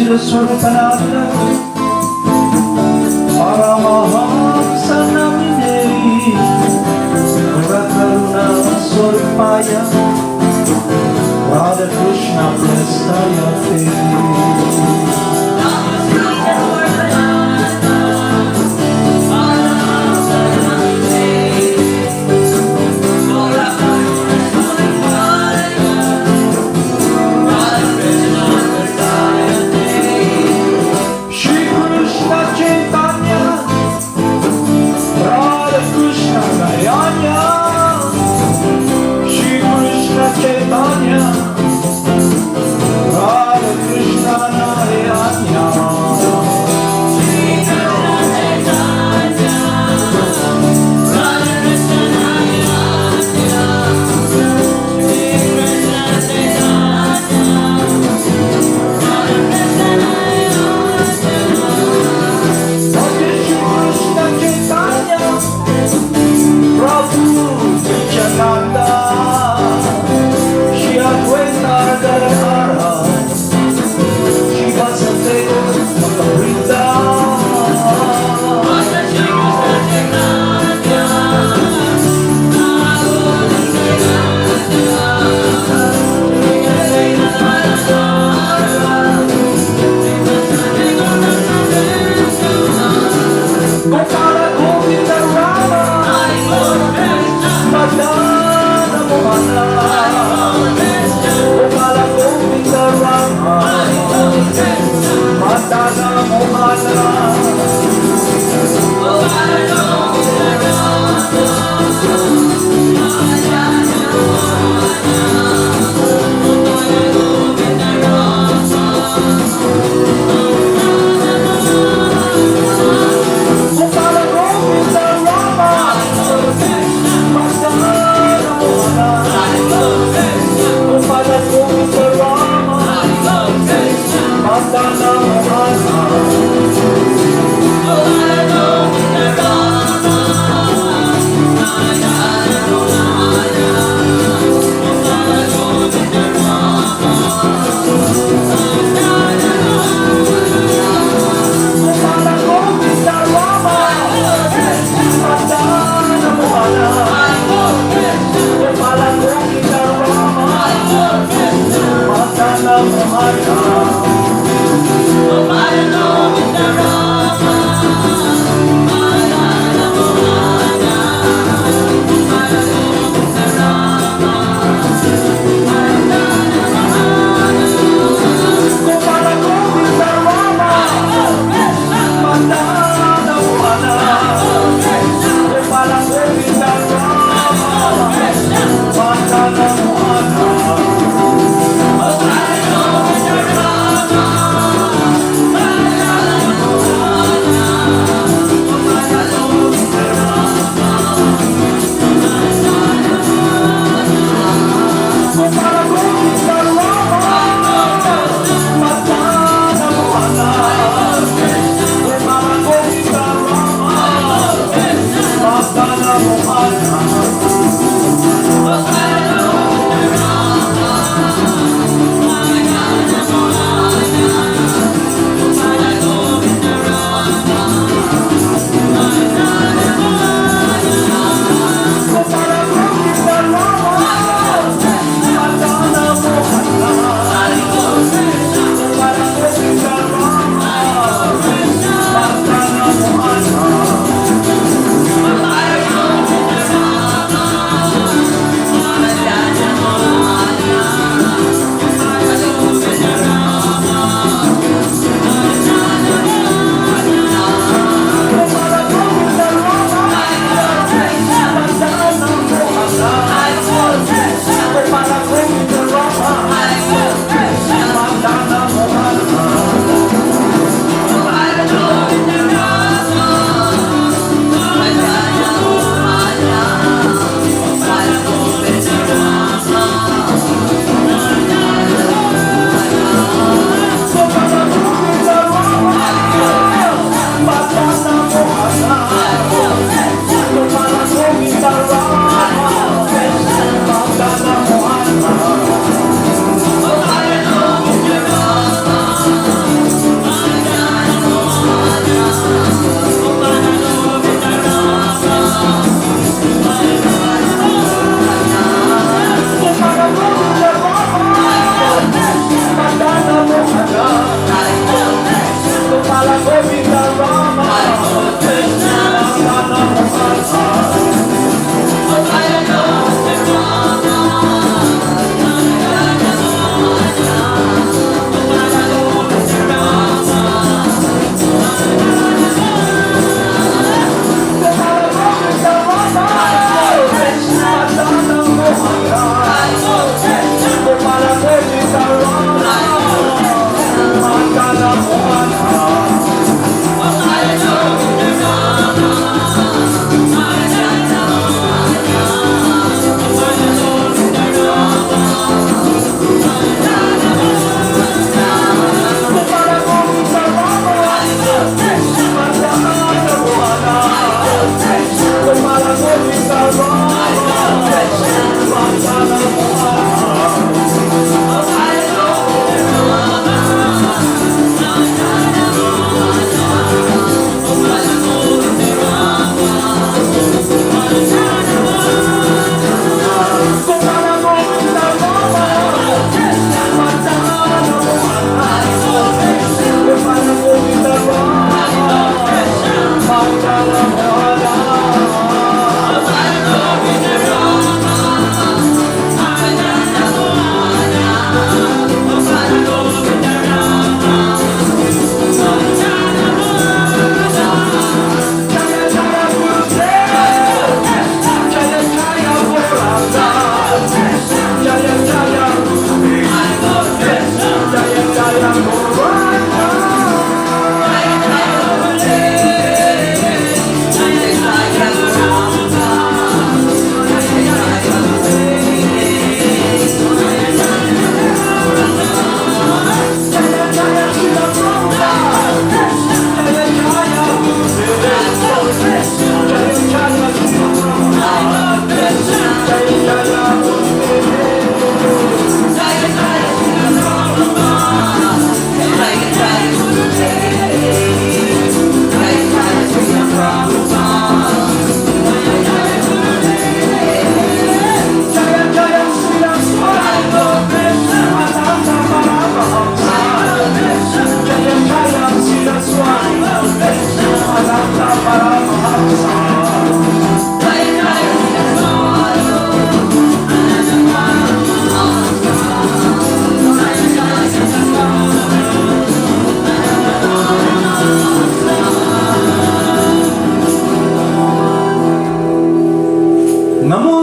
Siddhaswarupananda Paramahamsa namine Krsna Swarupaya Radha Krishna Prestayate Chaitanya, Radha Krishna Narayana. Madana Mohana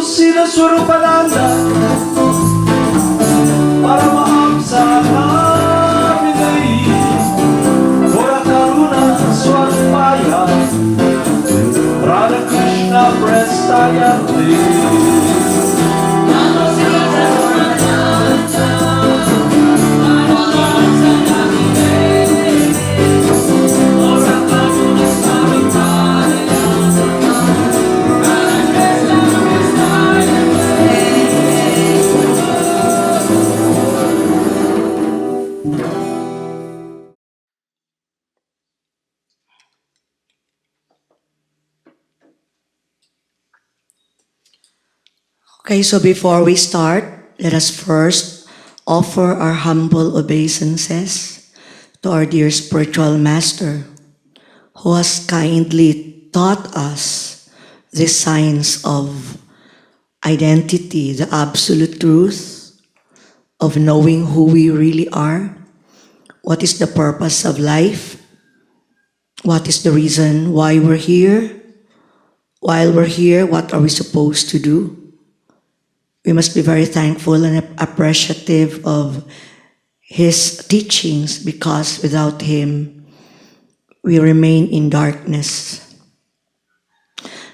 Siddhaswarupananda, Paramahamsa Naminai, Gora Karuna Swarupaya, Radha Krishna Prestayate. Okay, so before we start, let us first offer our humble obeisances to our dear spiritual master who has kindly taught us the science of identity, the absolute truth of knowing who we really are, what is the purpose of life, what is the reason why we're here, while we're here, what are we supposed to do. We must be very thankful and appreciative of his teachings because without him, we remain in darkness.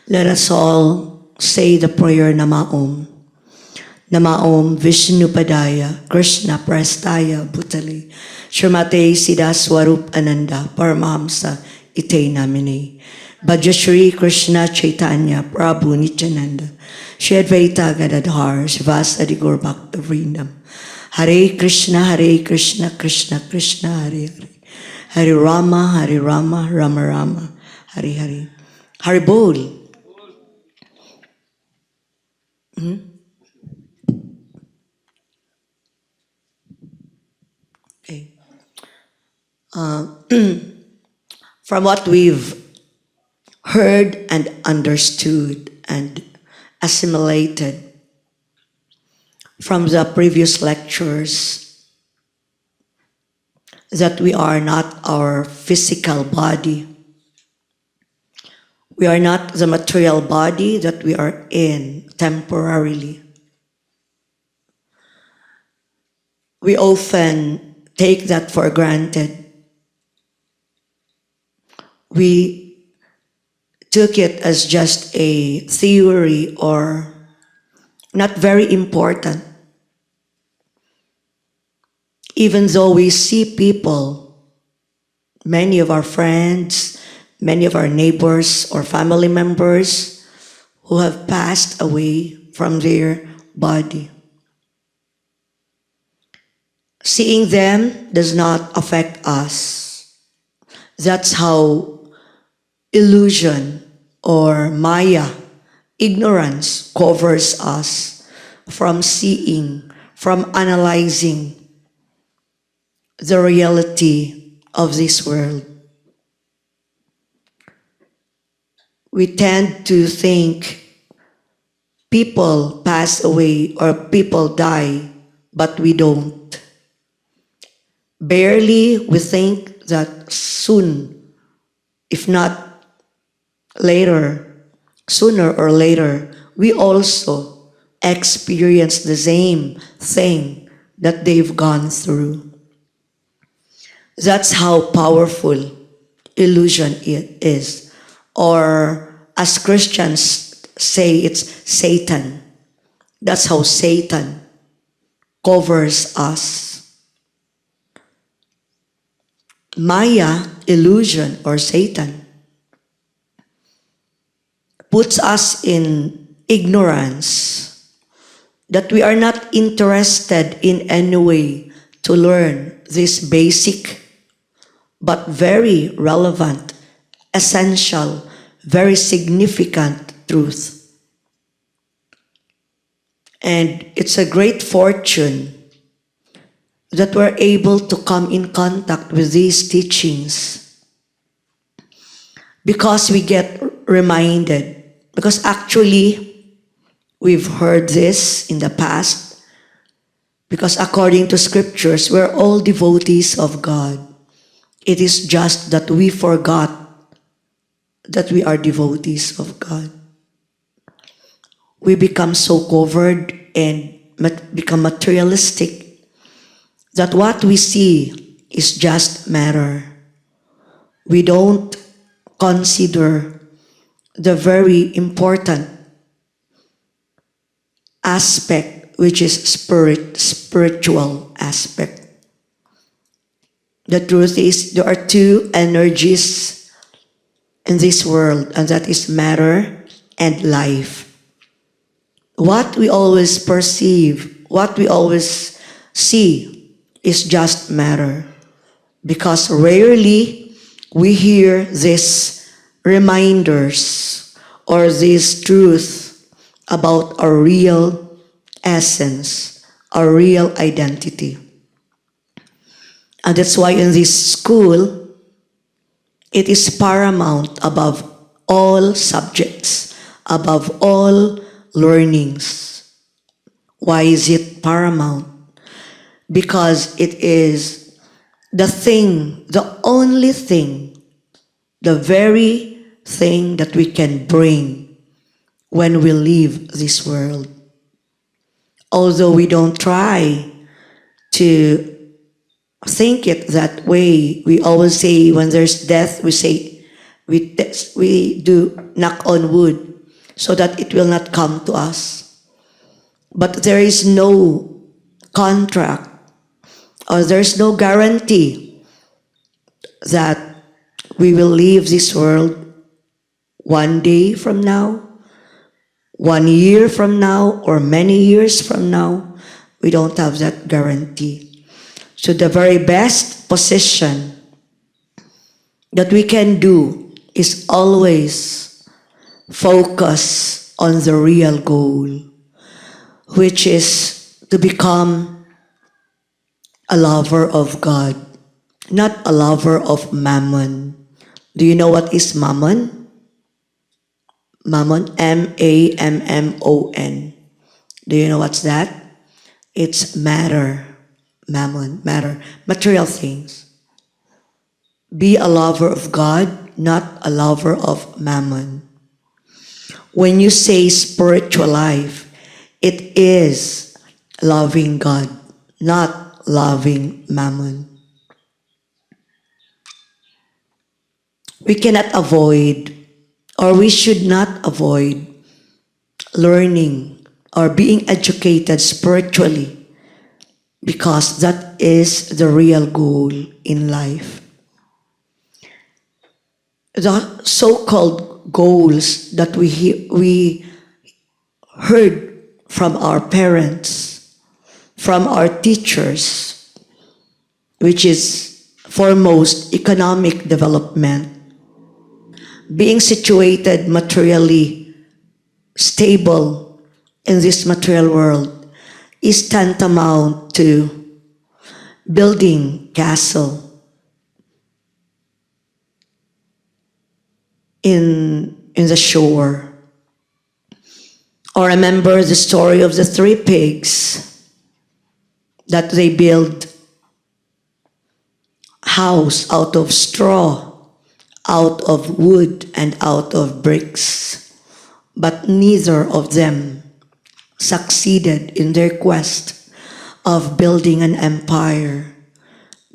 Let us all say the prayer Namaom. Namaom Vishnupadaya Krsna Prastaya Bhutale Srimate Siddhaswarupananda Paramahamsa Ite Namine Bhajashri Krishna Chaitanya Prabhu Nityananda Shri Advaita Gadadhar Shivasadi Gaur Bhakta Vrindam Hare Krishna Krishna Krishna Hare Hare Hare Rama Rama Rama Hare Hare Hare Bol. Okay. From what we've heard and understood and assimilated from the previous lectures, that we are not our physical body. We are not the material body that we are in temporarily. We often take that for granted. We took it as just a theory or not very important. Even though we see people, many of our friends, many of our neighbors or family members who have passed away from their body. Seeing them does not affect us. That's how illusion or Maya, ignorance, covers us from seeing, from analyzing the reality of this world. We tend to think people pass away or people die, but we don't. Barely we think that soon, if not later, sooner or later, we also experience the same thing that they've gone through. That's how powerful illusion it is. Or as Christians say, it's Satan. That's how Satan covers us. Maya, illusion, or Satan puts us in ignorance that we are not interested in any way to learn this basic but very relevant, essential, very significant truth. And it's a great fortune that we're able to come in contact with these teachings because we get reminded. Because actually, we've heard this in the past. Because according to scriptures, we're all devotees of God. It is just that we forgot that we are devotees of God. we become so covered and become materialistic that what we see is just matter. We don't consider the very important aspect, which is spiritual aspect. The truth is there are two energies in this world, and that is matter and life. What we always perceive, what we always see is just matter, because rarely we hear these reminders or this truth about our real essence, our real identity. And that's why in this school, it is paramount above all subjects, above all learnings. Why is it paramount? Because it is the thing, the only thing, the very thing that we can bring when we leave this world. Although we don't try to think it that way, we always say when there's death, we say, we do knock on wood so that it will not come to us. But there is no contract or there's no guarantee that we will leave this world one day from now, 1 year from now, or many years from now. We don't have that guarantee. So the very best position that we can do is always focus on the real goal, which is to become a lover of God, not a lover of mammon. Do you know what is mammon? Mammon, Mammon. Do you know what's that? It's matter, mammon, matter, material things. Be a lover of God, not a lover of mammon. When you say spiritual life, it is loving God, not loving mammon. We cannot avoid, or we should not avoid, learning or being educated spiritually, because that is the real goal in life. The so-called goals that we heard from our parents, from our teachers, which is foremost economic development, being situated materially stable in this material world, is tantamount to building castle in the shore. Or remember the story of the 3 pigs that they build house out of straw, out of wood, and out of bricks. But neither of them succeeded in their quest of building an empire,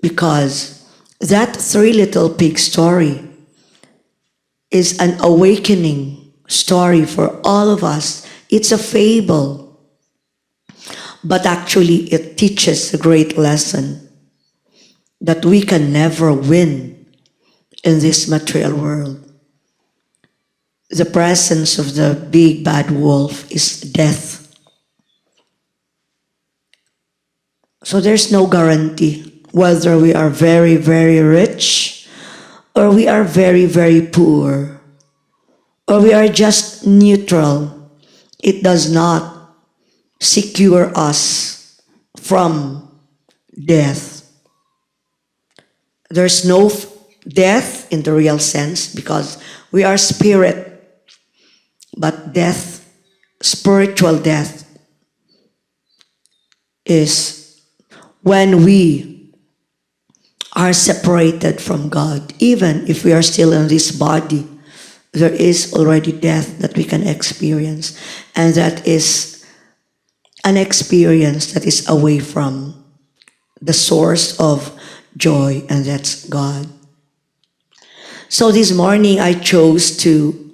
because that 3 little pig story is an awakening story for all of us. It's a fable, but actually it teaches a great lesson that we can never win in this material world. The presence of the big bad wolf is death. So there's no guarantee whether we are very, very rich or we are very, very poor or we are just neutral. It does not secure us from death. There's no death in the real sense because we are spirit, but death, spiritual death, is when we are separated from God. Even if we are still in this body, there is already death that we can experience, and that is an experience that is away from the source of joy, and that's God. So this morning I chose to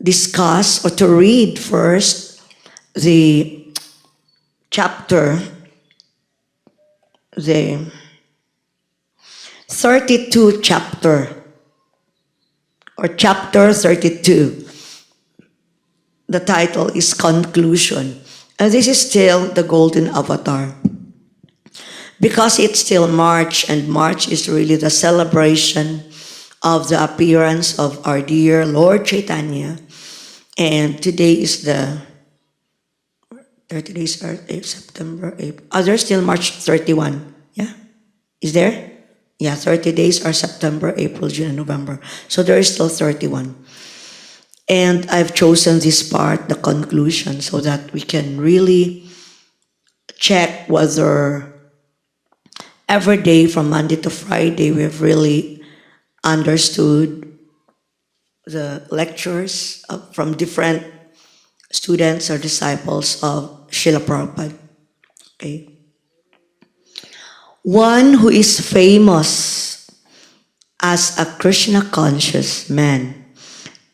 discuss or to read first the chapter, the 32 chapter, or chapter 32. The title is Conclusion. And this is still the Golden Avatar. Because it's still March, and March is really the celebration of the appearance of our dear Lord Chaitanya. And today is the 30 days are September, April. Oh, there's still March 31. Yeah? Is there? Yeah, 30 days are September, April, June, and November. So there is still 31. And I've chosen this part, the conclusion, so that we can really check whether every day from Monday to Friday we've really understood the lectures from different students or disciples of Srila Prabhupada. Okay. One who is famous as a Krishna conscious man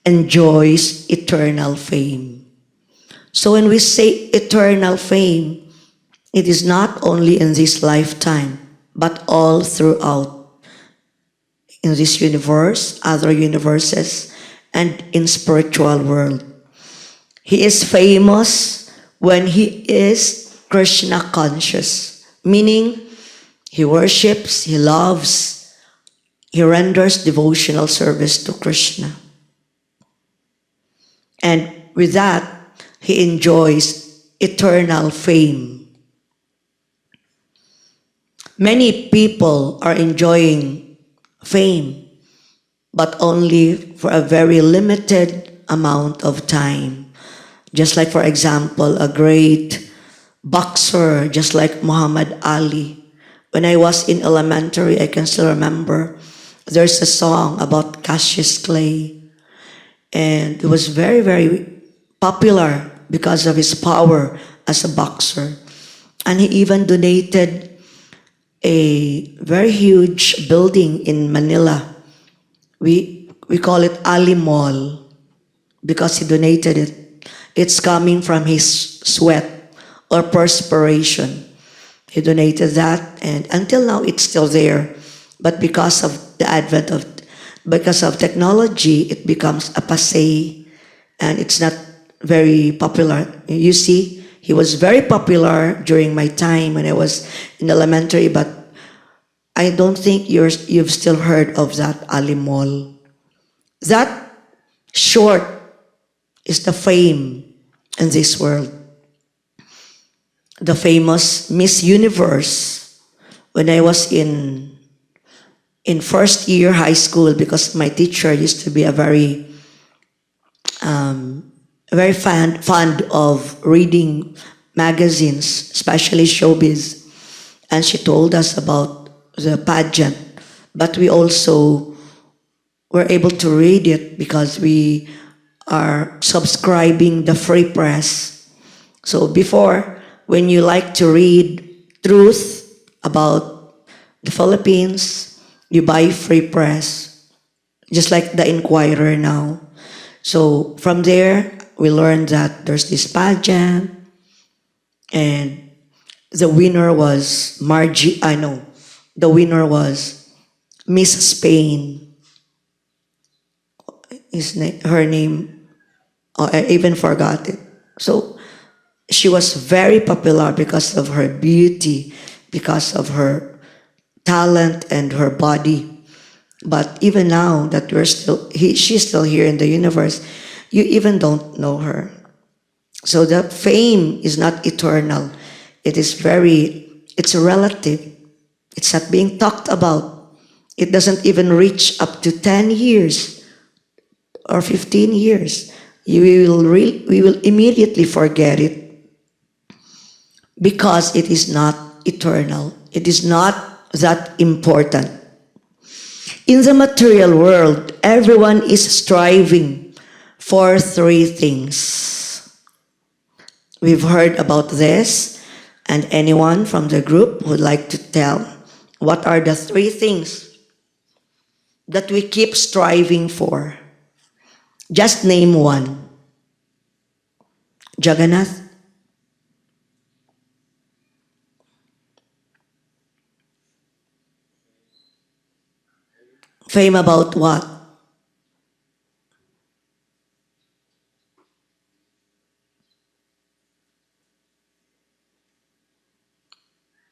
enjoys eternal fame. So when we say eternal fame, it is not only in this lifetime, but all throughout in this universe, other universes, and in spiritual world. He is famous when he is Krishna conscious, meaning he worships, he loves, he renders devotional service to Krishna. And with that, he enjoys eternal fame. Many people are enjoying fame, but only for a very limited amount of time. Just like, for example, a great boxer, just like Muhammad Ali. When I was in elementary, I can still remember, there's a song about Cassius Clay. And it was very, very popular because of his power as a boxer. And he even donated a very huge building in Manila. We call it Ali Mall because he donated it. It's coming from his sweat or perspiration. He donated that, and until now it's still there. But because of the advent of, because of technology, it becomes a passé, and it's not very popular. You see, he was very popular during my time when I was in elementary, but I don't think you've still heard of that Ali Mall. That short is the fame in this world. The famous Miss Universe. When I was in first year high school, because my teacher used to be a very fond of reading magazines, especially showbiz, and she told us about the pageant. But we also were able to read it because we are subscribing the free press. So before, when you like to read truth about the Philippines, you buy free press, just like the Inquirer now. So from there, we learned that there's this pageant, and the winner was the winner was Miss Spain. Her name, I even forgot it. So she was very popular because of her beauty, because of her talent and her body. But even now that she's still here in the universe, you even don't know her. So the fame is not eternal. It's relative. It's not being talked about. It doesn't even reach up to 10 years or 15 years. We will immediately forget it because it is not eternal. It is not that important. In the material world, everyone is striving for three things. We've heard about this, and anyone from the group would like to tell what are the three things that we keep striving for? Just name one. Jagannath? Fame about what?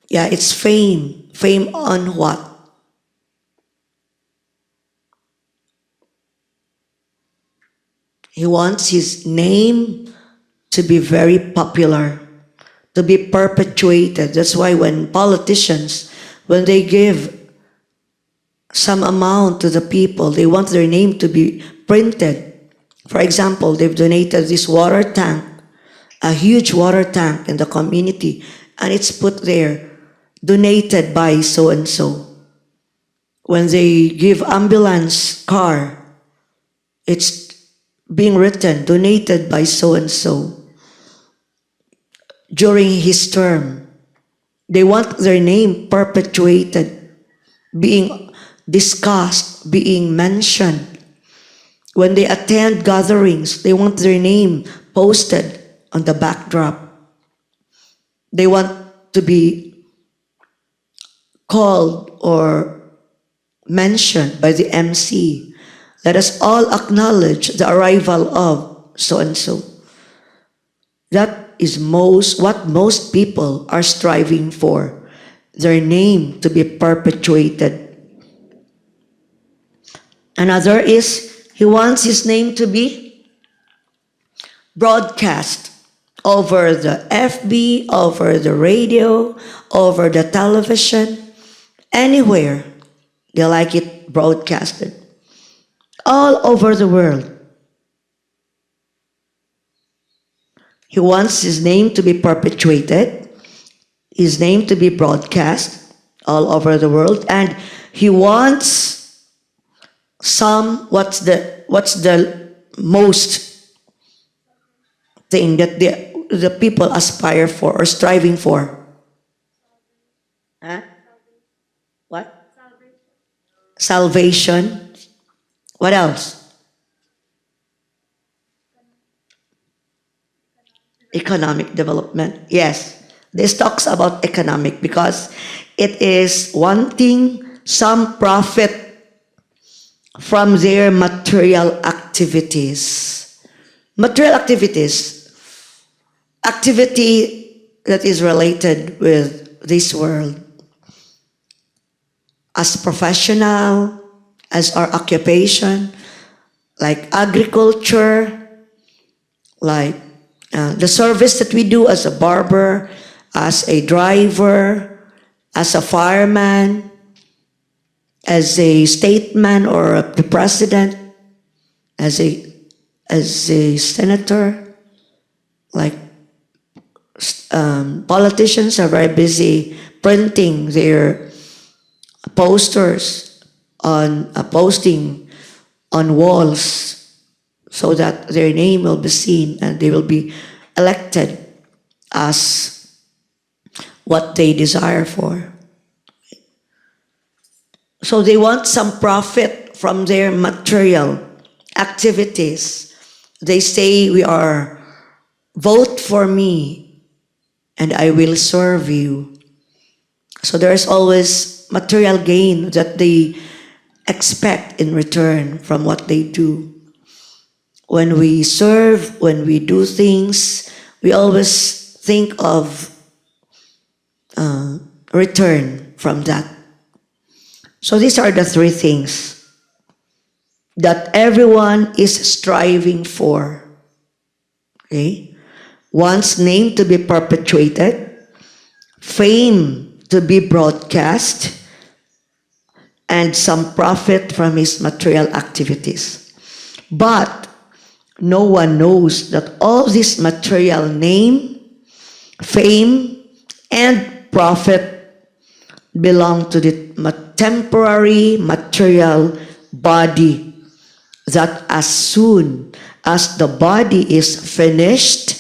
Yeah, it's fame. Fame on what? He wants his name to be very popular, to be perpetuated. That's why when politicians, when they give some amount to the people, they want their name to be printed. For example, they've donated this water tank, a huge water tank in the community, and it's put there, donated by so and so. When they give ambulance car, it's being written, donated by so and so. During his term, they want their name perpetuated, being discussed, being mentioned. When they attend gatherings, they want their name posted on the backdrop. They want to be called or mentioned by the MC. Let us all acknowledge the arrival of so and so. That is what most people are striving for, their name to be perpetuated. Another is he wants his name to be broadcast over the FB, over the radio, over the television, anywhere they like it broadcasted, all over the world. He wants his name to be perpetuated, his name to be broadcast all over the world, and he wants what's the most thing that the people aspire for or striving for? Huh? What? Salvation. What else? Economic development. Yes. This talks about economic because it is wanting some profit from their material activities. Material activities. Activity that is related with this world. As professional, as our occupation, like agriculture, like the service that we do as a barber, as a driver, as a fireman, as a statesman or a president, as a senator, like politicians are very busy printing their posters on posting on walls so that their name will be seen and they will be elected as what they desire for. So they want some profit from their material activities. They say vote for me and I will serve you. So there's always material gain that they expect in return from what they do. When we serve, when we do things, we always think of return from that. So these are the three things that everyone is striving for. Okay? One's name to be perpetuated, fame to be broadcast, and some profit from his material activities. But no one knows that all this material name, fame, and profit belong to the temporary material body, that as soon as the body is finished,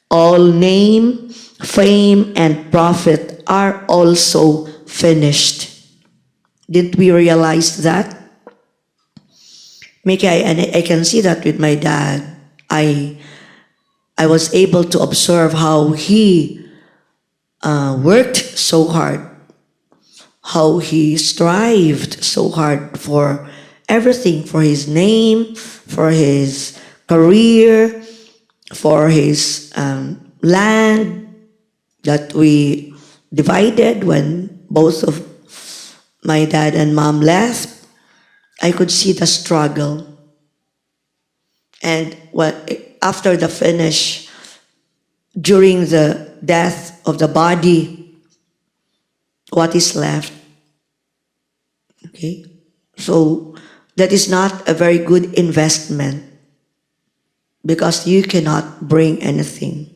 all name, fame, and profit are also finished. Didn't we realize that? I can see that with my dad. I was able to observe how he worked so hard, how he strived so hard for everything, for his name, for his career, for his land that we divided when both of my dad and mom left. I could see the struggle. And after the finish, during the death of the body, what is left? Okay? So that is not a very good investment because you cannot bring anything.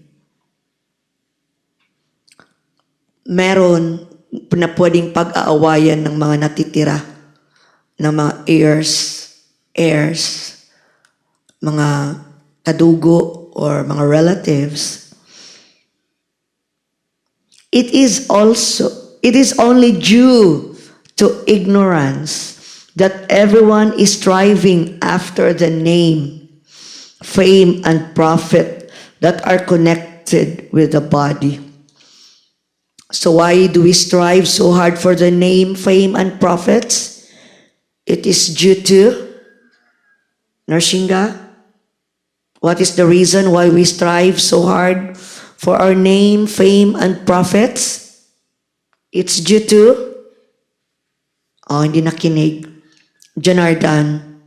Meron na pwedeng pag-aawayan ng mga natitira, ng mga heirs, mga kadugo or mga relatives. It is only due to ignorance that everyone is striving after the name, fame, and profit that are connected with the body. So why do we strive so hard for the name, fame, and profits? It is due to Narsingha. What is the reason why we strive so hard for our name, fame, and profits? It's due to, hindi nakinig, Janardan.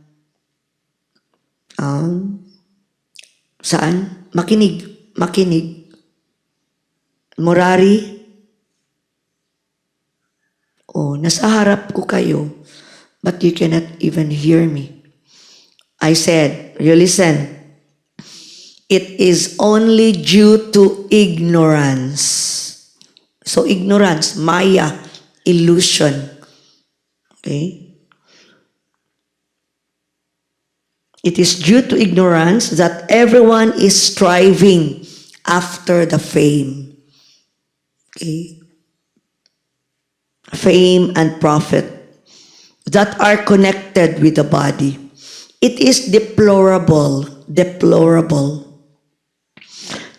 Saan? Makinig. Murari. Nasa harap ko kayo, but you cannot even hear me. I said, you listen. It is only due to ignorance. So ignorance, maya, illusion. Okay? It is due to ignorance that everyone is striving after the fame. Okay? Fame and profit that are connected with the body. It is deplorable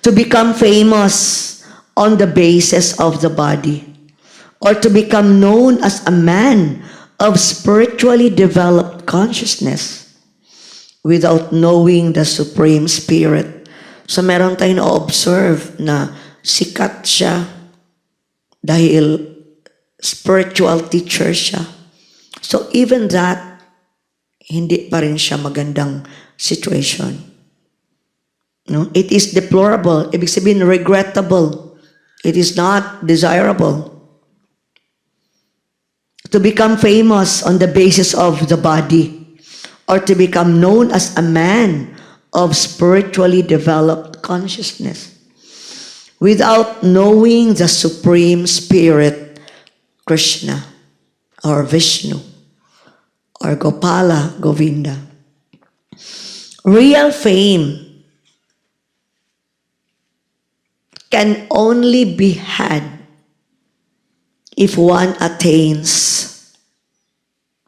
to become famous on the basis of the body, or to become known as a man of spiritually developed consciousness without knowing the Supreme Spirit. So meron tayong na-observe na sikat siya dahil spiritual teacher siya. So even that, hindi pa rin siya magandang situation. No? It is deplorable. Ibig sabihin, regrettable. It is not desirable to become famous on the basis of the body, or to become known as a man of spiritually developed consciousness without knowing the Supreme Spirit, Krishna, or Vishnu, or Gopala, Govinda. Real fame can only be had if one attains,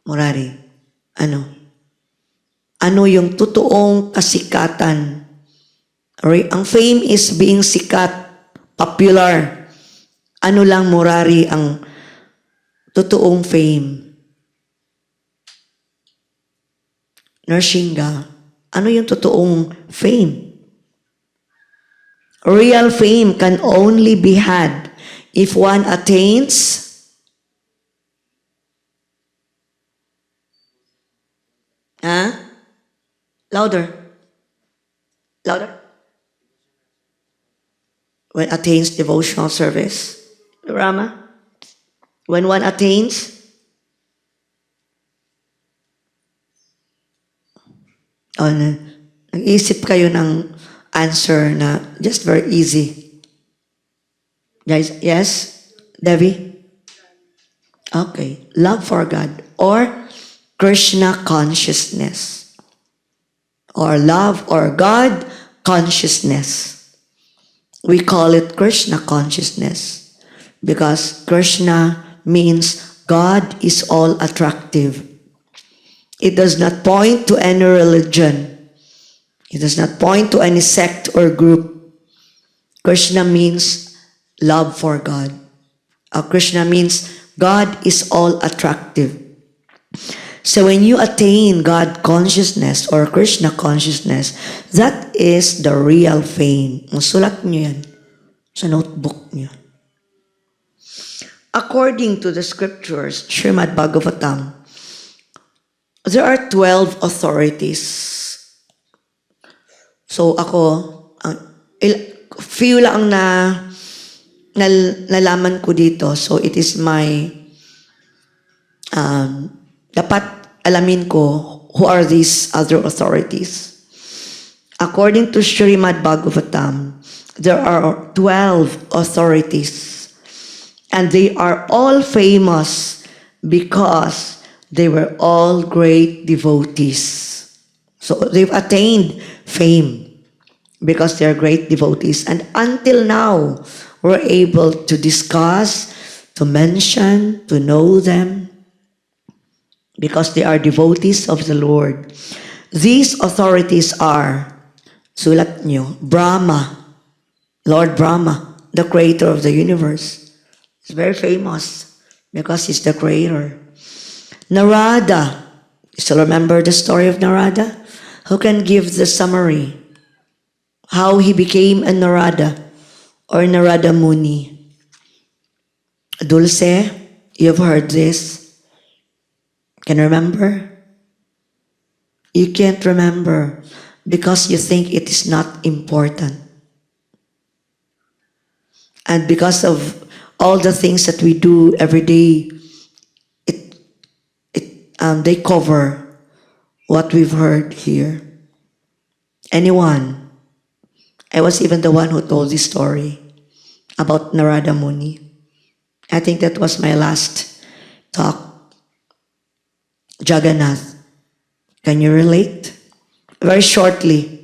Murari, ano yung totoong kasikatan? Ang fame is being sikat, popular. Ano lang, Murari, ang totoong fame? Narsingha, ano yung totoong fame? Real fame can only be had if one attains louder. When attains devotional service, Rama. When one attains nag-isip kayo ng answer na just very easy. Guys, yes? Devi? Okay, love for God or Krishna consciousness or love or God consciousness. We call it Krishna consciousness because Krishna means God is all attractive. It does not point to any religion. It does not point to any sect or group. Krishna means love for God. Krishna means God is all attractive. So when you attain God consciousness or Krishna consciousness, that is the real fame. Sulat nyo yan sa notebook nyo. According to the scriptures, Srimad Bhagavatam, there are 12 authorities. So ako, few lang nalaman ko dito. So it is my, dapat alamin ko who are these other authorities. According to Srimad Bhagavatam, there are 12 authorities. And they are all famous because they were all great devotees. So they've attained fame because they're great devotees. And until now, we're able to discuss, to mention, to know them because they are devotees of the Lord. These authorities are, sulat nyo, Brahma, Lord Brahma, the creator of the universe. He's very famous because he's the creator. Narada, you still remember the story of Narada? Who can give the summary? How he became a Narada or Narada Muni? Dulce, you've heard this. Can you remember? You can't remember because you think it is not important. And because of all the things that we do every day, they cover what we've heard here. Anyone? I was even the one who told this story about Narada Muni. I think that was my last talk. Jagannath, can you relate? Very shortly.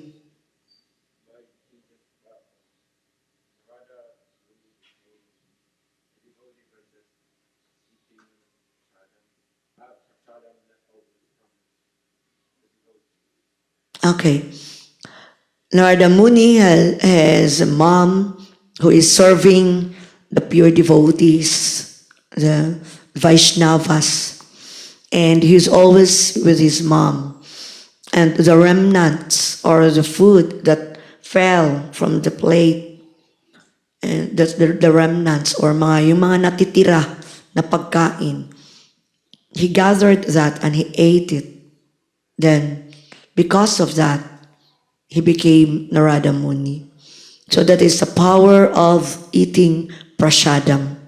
Okay. Narada Muni has a mom who is serving the pure devotees, the Vaishnavas, and he's always with his mom. And the remnants or the food that fell from the plate, and that's the remnants or yung mga natitira na pagkain, he gathered that and he ate it. Then, because of that, he became Narada Muni. So that is the power of eating prasadam.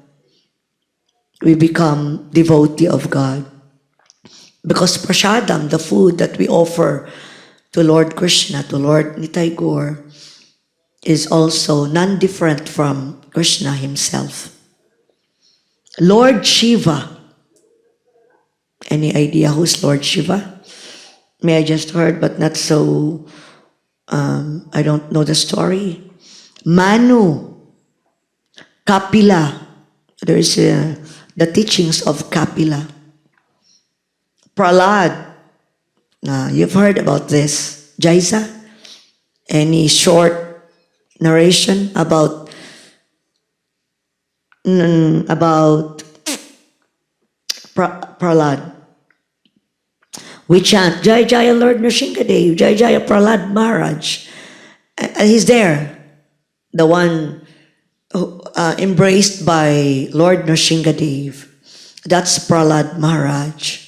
We become devotee of God. Because prasadam, the food that we offer to Lord Krishna, to Lord Nitai Gaur, is also non-different from Krishna himself. Lord Shiva. Any idea who's Lord Shiva? May I just heard, but not so, I don't know the story. Manu, Kapila. There is the teachings of Kapila. Prahlad. You've heard about this. Jaisa? Any short narration about Prahlad? We chant Jai Jaya Lord Nrsimhadev, Jai Jaya Prahlad Maharaj. He's there, the one embraced by Lord Nrsimhadev. That's Prahlad Maharaj.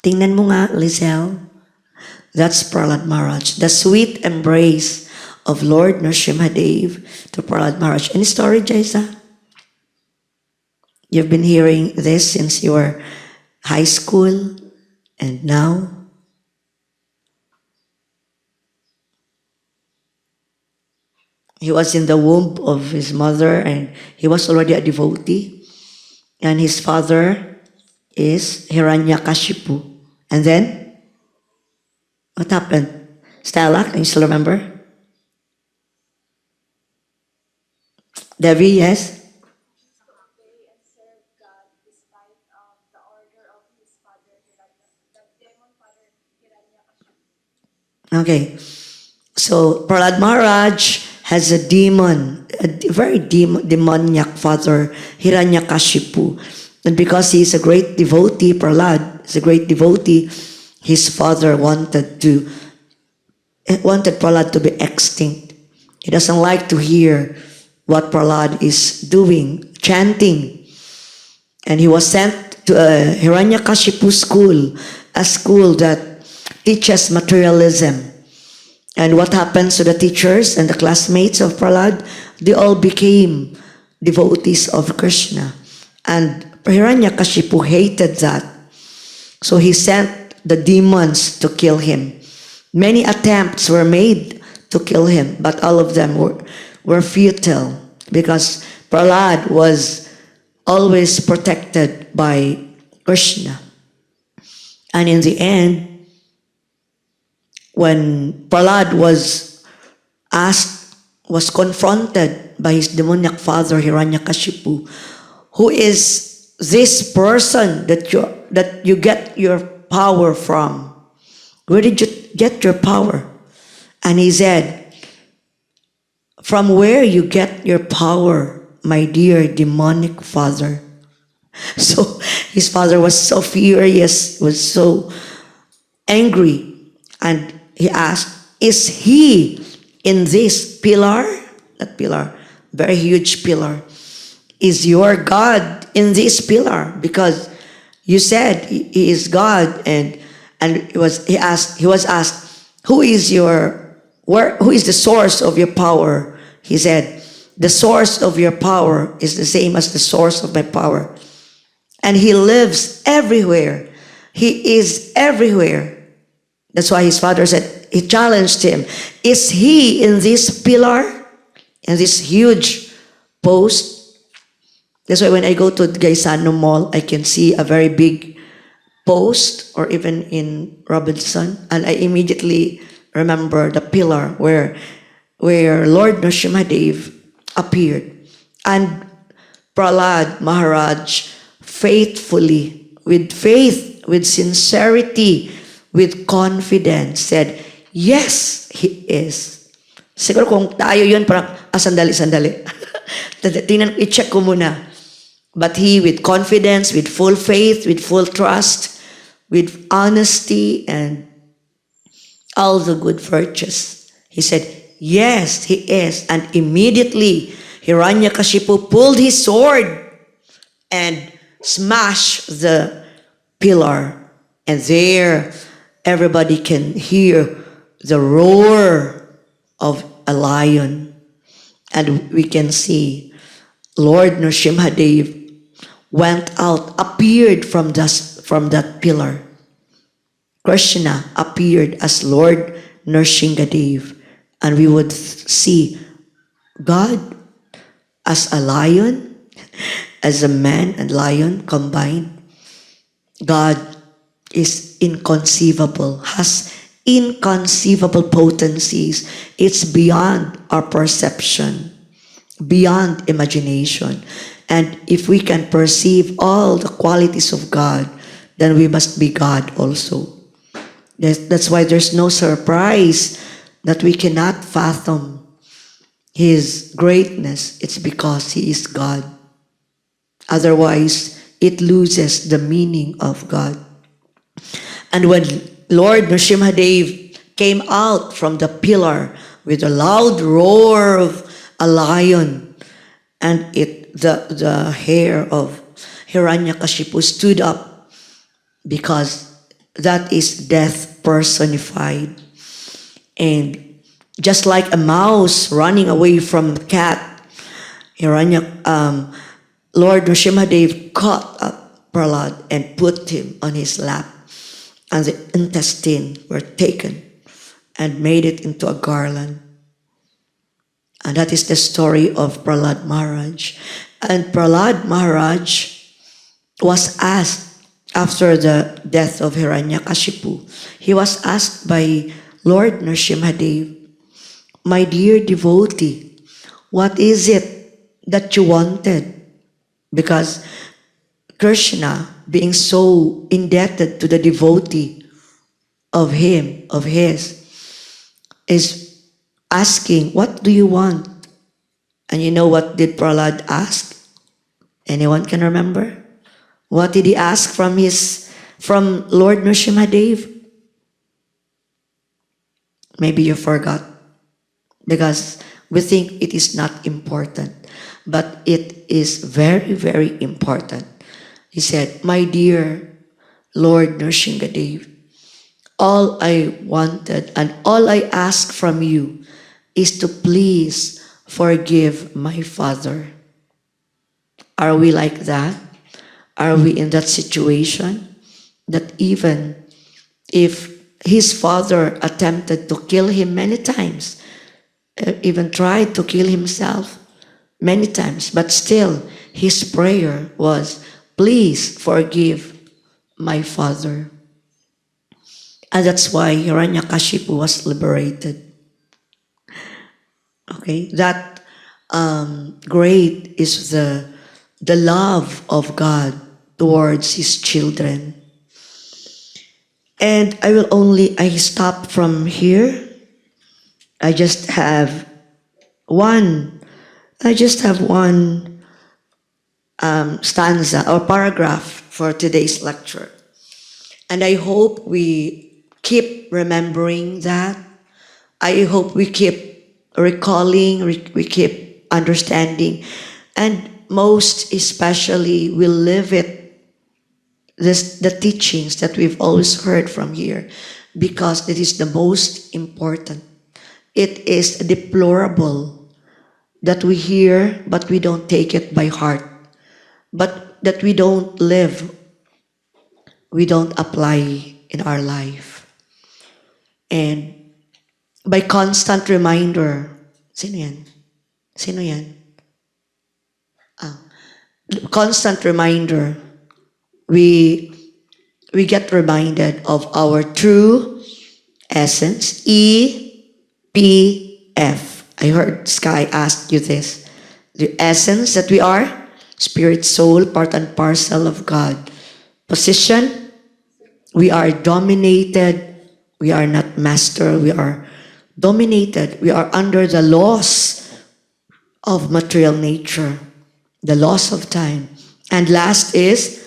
Tingnan mo nga, Lizelle. That's Prahlad Maharaj. The sweet embrace of Lord Nrsimhadev to Prahlad Maharaj. Any story, Jaisa? You've been hearing this since you were high school, and now? He was in the womb of his mother and he was already a devotee. And his father is Hiranyakashipu. And then, what happened? Stella, can you still remember? Devi, yes? Okay. So Prahlad Maharaj has a demon, a very demoniac father, Hiranyakashipu. And because he is a great devotee, Prahlad is a great devotee, his father wanted Prahlad to be extinct. He doesn't like to hear what Prahlad is doing, chanting. And he was sent to a Hiranyakashipu school, a school that teaches materialism. And what happens to the teachers and the classmates of Prahlad? They all became devotees of Krishna. And Hiranyakashipu hated that. So he sent the demons to kill him. Many attempts were made to kill him, but all of them were futile because Prahlad was always protected by Krishna. And in the end, when Prahlad was confronted by his demoniac father Hiranyakashipu, who is this person that you get your power from? Where did you get your power? And he said, from where you get your power, my dear demonic father? So his father was so furious, was so angry, and he asked, is he in this pillar? That pillar, very huge pillar. Is your God in this pillar? Because you said he is God, and he was asked, who is the source of your power? He said, the source of your power is the same as the source of my power. And he lives everywhere. He is everywhere. That's why his father said, he challenged him, is he in this pillar, in this huge post? That's why when I go to Gaisano Mall, I can see a very big post, or even in Robinson, and I immediately remember the pillar where Lord Nrsimhadev appeared. And Prahlad Maharaj faithfully, with faith, with sincerity, with confidence, said, yes, he is. Siguro kung tayo yun, parang, sandali. Tingnan, i-check ko muna. But he, with confidence, with full faith, with full trust, with honesty and all the good virtues, he said, yes, he is. And immediately, Hiranyakashipu pulled his sword and smashed the pillar. And there, everybody can hear the roar of a lion. And we can see Lord Nrsimhadev went out, appeared from that pillar. Krishna appeared as Lord Nrsimhadev. And we would see God as a lion, as a man and lion combined. God is inconceivable, has inconceivable potencies. It's beyond our perception, beyond imagination. And if we can perceive all the qualities of God, then we must be God also. That's why there's no surprise that we cannot fathom His greatness. It's because He is God. Otherwise, it loses the meaning of God. And when Lord Nrsimhadev came out from the pillar with a loud roar of a lion, and the hair of Hiranyakashipu stood up, because that is death personified. And just like a mouse running away from a cat, Lord Nrsimhadev caught up Prahlad and put him on his lap. And the intestine were taken and made it into a garland. And that is the story of Prahlad Maharaj. And Prahlad Maharaj was asked after the death of Hiranyakashipu. He was asked by Lord Nrsimhadev, "My dear devotee, what is it that you wanted?" Because Krishna, being so indebted to the devotee of him, of his, is asking, "What do you want?" And you know what did Prahlad ask? Anyone can remember? What did he ask from Lord Nrsimhadev? Maybe you forgot because we think it is not important, but it is very, very important. He said, "My dear Lord Nrsimhadev, all I wanted and all I ask from you is to please forgive my father." Are we like that? Are we in that situation that even if his father attempted to kill him many times, even tried to kill himself many times, but still his prayer was, "Please forgive my father." And that's why Hiranyakashipu was liberated. Okay, that great is the love of God towards His children. And I stop from here. I just have one, stanza or paragraph for today's lecture. And I hope we keep remembering that. I hope we keep recalling, we keep understanding, and most especially we live the teachings that we've always heard from here, because it is the most important. It is deplorable that we hear but we don't take it by heart, but that we don't live, we don't apply in our life. And by constant reminder, sino yan? Sino yan? Constant reminder, we get reminded of our true essence, EPF. I heard Sky ask you this. The essence that we are, spirit, soul, part and parcel of God. Position, we are dominated. We are not master. We are dominated. We are under the laws of material nature, the laws of time. And last is,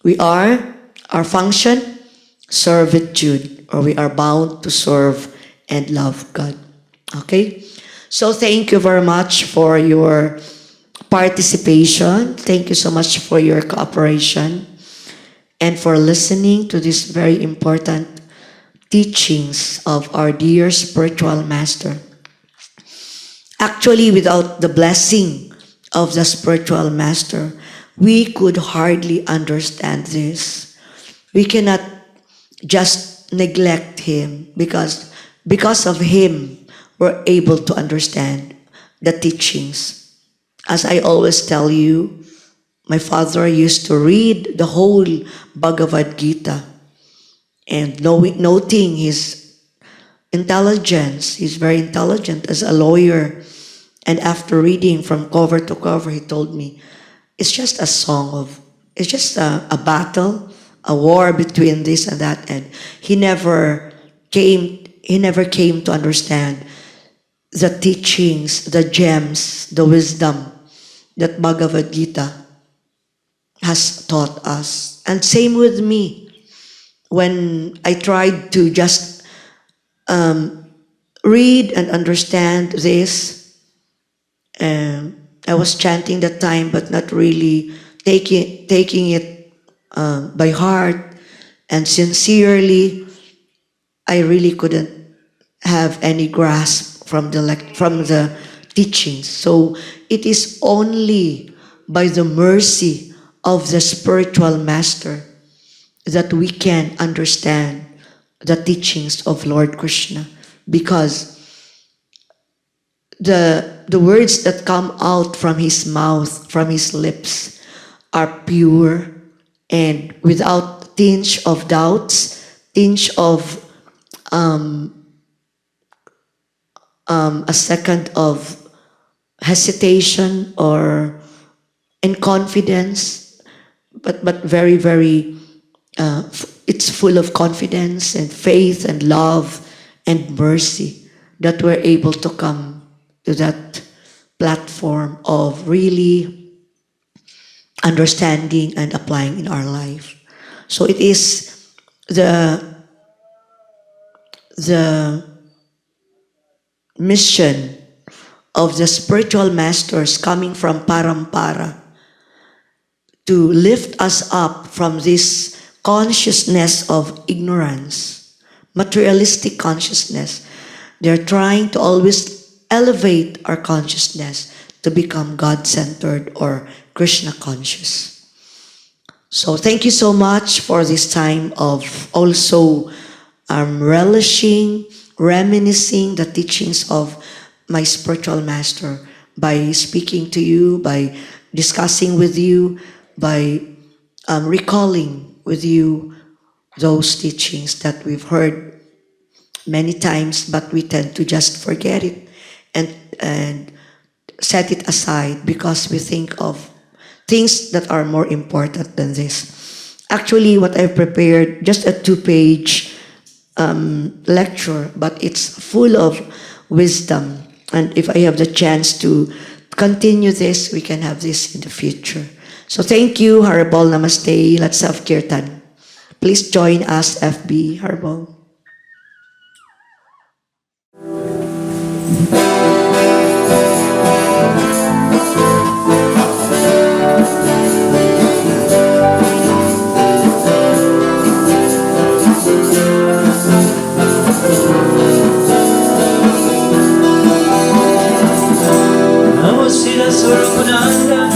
we are, our function, servitude, or we are bound to serve and love God. Okay? So thank you very much for your participation. Thank you so much for your cooperation and for listening to these very important teachings of our dear spiritual master. Actually, without the blessing of the spiritual master, we could hardly understand this. We cannot just neglect him because of him, we're able to understand the teachings. As I always tell you, my father used to read the whole Bhagavad Gita, and noting his intelligence, he's very intelligent as a lawyer. And after reading from cover to cover, he told me, it's just it's just a battle, a war between this and that. And he never came to understand the teachings, the gems, the wisdom that Bhagavad Gita has taught us. And same with me. When I tried to just read and understand this, I was chanting that time, but not really taking it by heart and sincerely. I really couldn't have any grasp from the teachings. So it is only by the mercy of the spiritual master that we can understand the teachings of Lord Krishna, because the words that come out from his mouth, from his lips, are pure and without tinge of doubts, tinge of a second of hesitation or in confidence, but very, very, it's full of confidence and faith and love and mercy that we're able to come to that platform of really understanding and applying in our life. So it is the mission of the spiritual masters coming from Parampara to lift us up from this consciousness of ignorance, materialistic consciousness. They're trying to always elevate our consciousness to become God-centered or Krishna conscious. So thank you so much for this time of also relishing, reminiscing the teachings of my spiritual master by speaking to you, by discussing with you, by recalling with you those teachings that we've heard many times, but we tend to just forget it and set it aside because we think of things that are more important than this. Actually, what I've prepared, just a 2-page lecture, but it's full of wisdom. And if I have the chance to continue this, we can have this in the future. So thank you, Haribol Namaste. Let's have Kirtan. Please join us, FB, Haribol. Namo Siddhaswarupananda,